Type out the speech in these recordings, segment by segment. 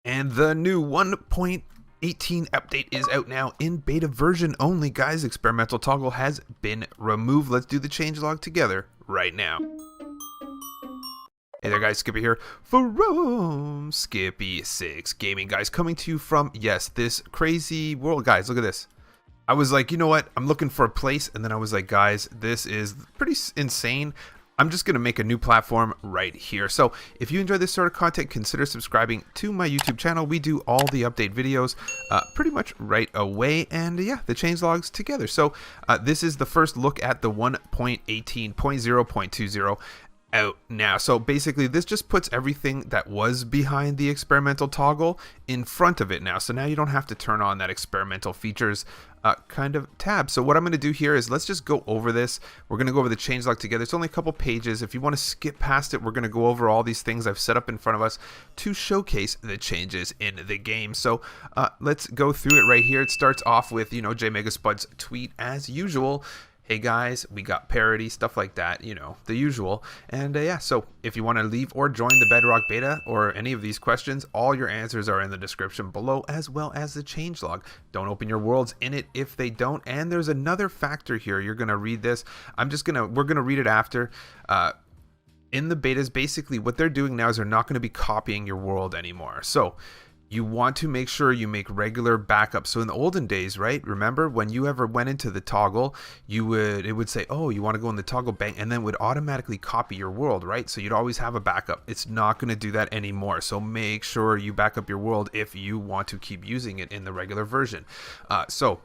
And the new 1.18 update is out now in beta version only, guys. Experimental toggle has been removed. Let's do the changelog together right now. Hey there guys, Skippy here from Skippy6 Gaming, guys, coming to you from, yes, this crazy world. Guys, look at this. I was like, you know what, I'm looking for a place, and then I was like, guys, this is pretty insane. I'm just going to make a new platform right here. So if you enjoy this sort of content, consider subscribing to my YouTube channel. We do all the update videos pretty much right away, and yeah, the changelogs together. So this is the first look at the 1.18.0.20 out now. So basically this just puts everything that was behind the experimental toggle in front of it now. So now you don't have to turn on that experimental features kind of tab. So what I'm going to do here is let's just go over this. We're going to go over the changelog together. It's only a couple pages. If you want to skip past it, we're going to go over all these things I've set up in front of us to showcase the changes in the game. So let's go through it right here. It starts off with, you know, J Megaspud's tweet as usual. Hey guys, we got Parity, stuff like that, you know, the usual. And yeah, so if you want to leave or join the Bedrock Beta or any of these questions, all your answers are in the description below, as well as the changelog. Don't open your worlds in it if they don't. And there's another factor here. You're going to read this. We're going to read it after. In the betas, basically what they're doing now is they're not going to be copying your world anymore. So you want to make sure you make regular backups. So in the olden days, right? Remember when you ever went into the toggle, it would say, oh, you want to go in the toggle bank, and then would automatically copy your world, right? So you'd always have a backup. It's not going to do that anymore. So make sure you back up your world if you want to keep using it in the regular version. So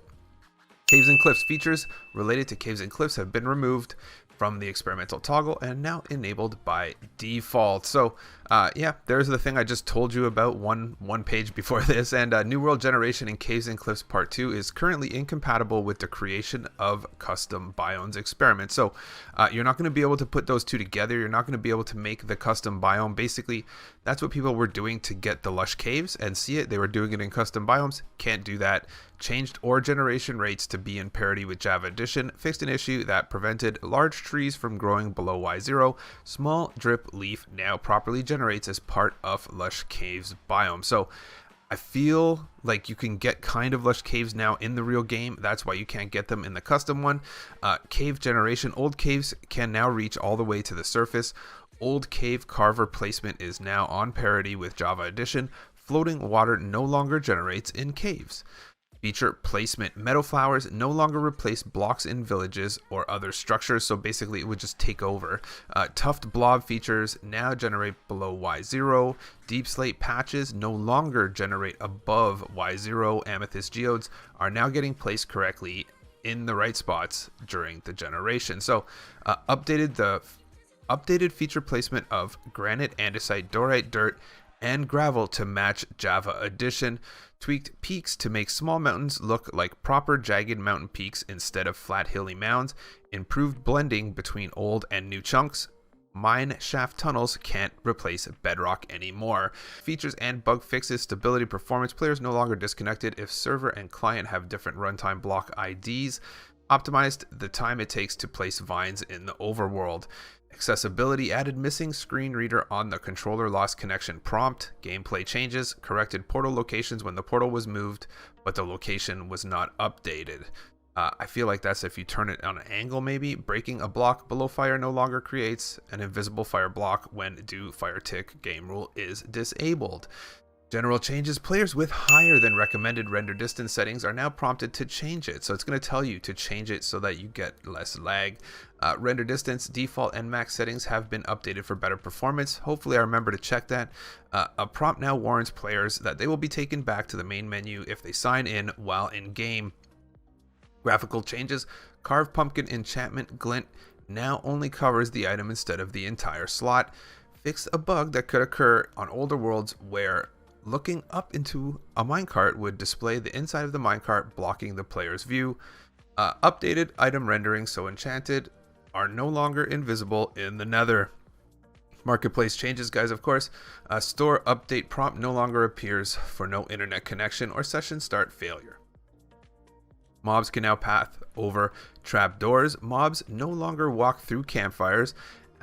caves and cliffs features related to caves and cliffs have been removed from the experimental toggle and now enabled by default. So yeah, there's the thing I just told you about one page before this. And New World Generation in Caves and Cliffs Part 2 is currently incompatible with the creation of custom biomes experiment. So you're not going to be able to put those two together. You're not going to be able to make the custom biome. Basically, that's what people were doing to get the lush caves and see it. They were doing it in custom biomes. Can't do that. Changed ore generation rates to be in parity with Java Edition, fixed an issue that prevented large trees from growing below Y0. Small drip leaf now properly generates as part of lush caves biome. So I feel like you can get kind of lush caves now in the real game. That's why you can't get them in the custom one. Cave generation, old caves can now reach all the way to the surface. Old cave carver placement is now on parity with Java Edition. Floating water no longer generates in caves. Feature placement. Meadow flowers no longer replace blocks in villages or other structures, so basically it would just take over. Tuft blob features now generate below Y0. Deep slate patches no longer generate above Y0. Amethyst geodes are now getting placed correctly in the right spots during the generation. So updated feature placement of granite, andesite, dorite, dirt, and gravel to match Java Edition. Tweaked peaks to make small mountains look like proper jagged mountain peaks instead of flat hilly mounds. Improved blending between old and new chunks. Mine shaft tunnels can't replace bedrock anymore. Features and bug fixes. Stability performance. Players no longer disconnected if server and client have different runtime block IDs. Optimized the time it takes to place vines in the overworld. Accessibility added missing screen reader on the controller lost connection prompt. Gameplay changes corrected portal locations when the portal was moved, but the location was not updated. I feel like that's if you turn it on an angle maybe. Breaking a block below fire no longer creates an invisible fire block when do fire tick game rule is disabled. General changes. Players with higher than recommended render distance settings are now prompted to change it. So it's going to tell you to change it so that you get less lag. Render distance, default, and max settings have been updated for better performance. Hopefully I remember to check that. A prompt now warns players that they will be taken back to the main menu if they sign in while in game. Graphical changes. Carved pumpkin enchantment glint now only covers the item instead of the entire slot. Fix a bug that could occur on older worlds where looking up into a minecart would display the inside of the minecart, blocking the player's view. Updated item rendering, so enchanted are no longer invisible in the nether. Marketplace changes, guys, of course. Store update prompt no longer appears for no internet connection or session start failure. Mobs can now path over trapdoors. Mobs no longer walk through campfires.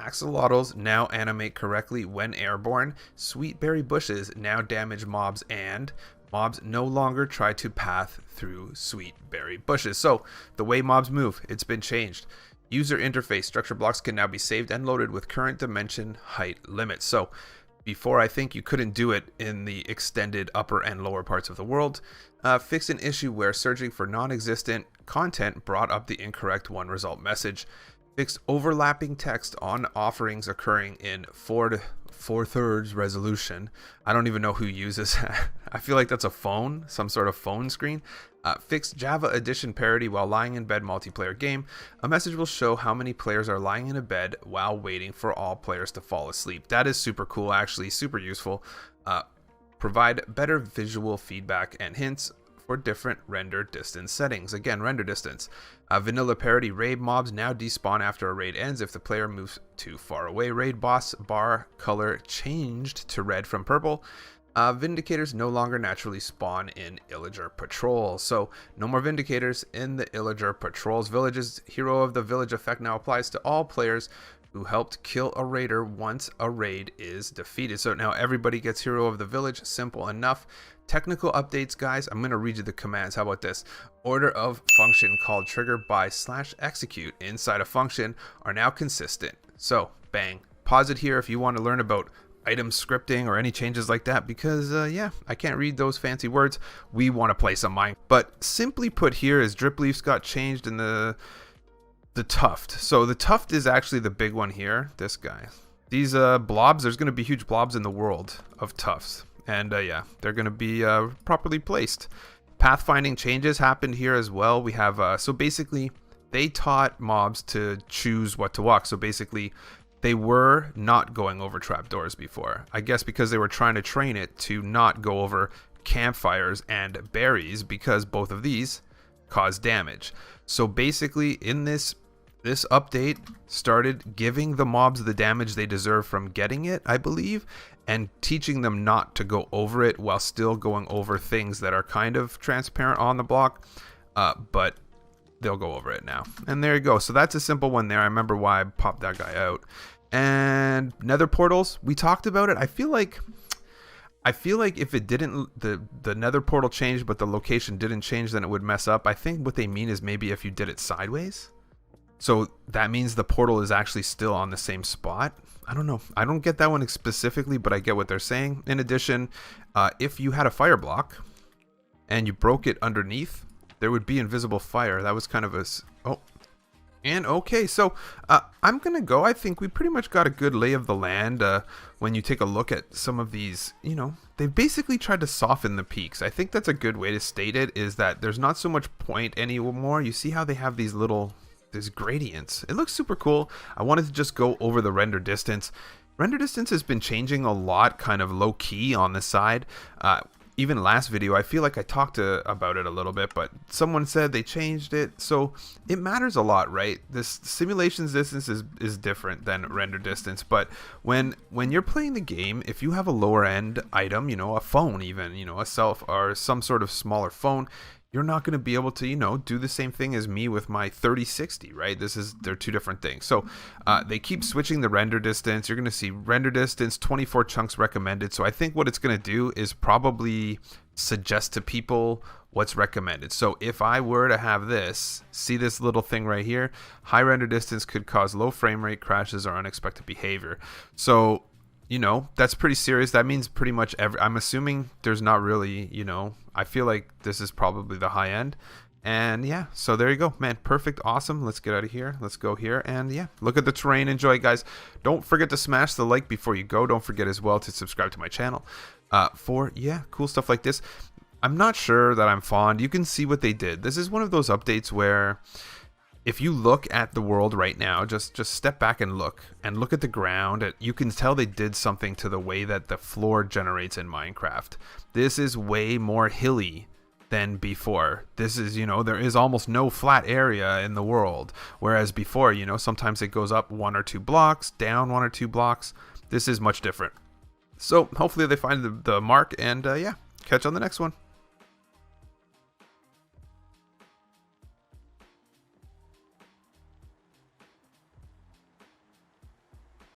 Axolotls now animate correctly when airborne. Sweet berry bushes now damage mobs, and mobs no longer try to path through sweet berry bushes. So the way mobs move, it's been changed. User interface structure blocks can now be saved and loaded with current dimension height limits. So before, I think you couldn't do it in the extended upper and lower parts of the world. Fixed an issue where searching for non-existent content brought up the incorrect one result message. Fixed overlapping text on offerings occurring in 4/4 resolution. I don't even know who uses that. I feel like that's a phone, some sort of phone screen. Fixed Java Edition parity while lying in bed multiplayer game. A message will show how many players are lying in a bed while waiting for all players to fall asleep. That is super cool, actually, super useful. Provide better visual feedback and hints for different render distance settings. Again, render distance. Vanilla parity raid mobs now despawn after a raid ends if the player moves too far away. Raid boss bar color changed to red from purple. Vindicators no longer naturally spawn in Illager patrols. So no more Vindicators in the Illager patrols. Villages hero of the village effect now applies to all players who helped kill a raider once a raid is defeated. So now everybody gets hero of the village. Simple enough. Technical updates, guys. I'm going to read you the commands. How about this? Order of function called trigger by /execute inside a function are now consistent. So bang, pause it here if you want to learn about item scripting or any changes like that, because yeah, I can't read those fancy words. We want to play some Minecraft. But simply put, here is drip leaves got changed in the tuft. So the tuft is actually the big one here. This guy. These blobs, there's going to be huge blobs in the world of tufts. And yeah, they're going to be properly placed. Pathfinding changes happened here as well. We have, so basically, they taught mobs to choose what to walk. So basically, they were not going over trapdoors before. I guess because they were trying to train it to not go over campfires and berries, because both of these cause damage. So basically, in this update started giving the mobs the damage they deserve from getting it, I believe, and teaching them not to go over it while still going over things that are kind of transparent on the block, but they'll go over it now. And there you go. So that's a simple one there. I remember why I popped that guy out. And Nether Portals, we talked about it. I feel like if it didn't, the Nether Portal changed, but the location didn't change, then it would mess up. I think what they mean is maybe if you did it sideways. So that means the portal is actually still on the same spot. I don't know. I don't get that one specifically, but I get what they're saying. In addition, if you had a fire block and you broke it underneath, there would be invisible fire. That was kind of a... Oh. And okay, so I'm going to go. I think we pretty much got a good lay of the land when you take a look at some of these, you know, they've basically tried to soften the peaks. I think that's a good way to state it, is that there's not so much point anymore. You see how they have these little... There's gradients. It looks super cool. I wanted to just go over the render distance. Render distance has been changing a lot, kind of low key on the side. Even last video, I feel like I talked about it a little bit, but someone said they changed it. So it matters a lot, right? This simulations distance is different than render distance. But when you're playing the game, if you have a lower end item, you know, a phone even, you know, a self or some sort of smaller phone, you're not going to be able to, you know, do the same thing as me with my 3060, right? They're two different things. So they keep switching the render distance. You're going to see render distance, 24 chunks recommended. So I think what it's going to do is probably suggest to people what's recommended. So if I were to have this, see this little thing right here, high render distance could cause low frame rate crashes or unexpected behavior. So, you know, that's pretty serious. That means pretty much I'm assuming there's not really, you know, I feel like this is probably the high end. And yeah, so there you go, man. Perfect. Awesome. Let's get out of here. Let's go here. And yeah, look at the terrain. Enjoy, guys. Don't forget to smash the like before you go. Don't forget as well to subscribe to my channel for, yeah, cool stuff like this. I'm not sure that I'm fond. You can see what they did. This is one of those updates where if you look at the world right now, just step back and look at the ground. You can tell they did something to the way that the floor generates in Minecraft. This is way more hilly than before. This is, you know, there is almost no flat area in the world. Whereas before, you know, sometimes it goes up 1 or 2 blocks, down 1 or 2 blocks. This is much different. So hopefully they find the mark, and yeah, catch you on the next one.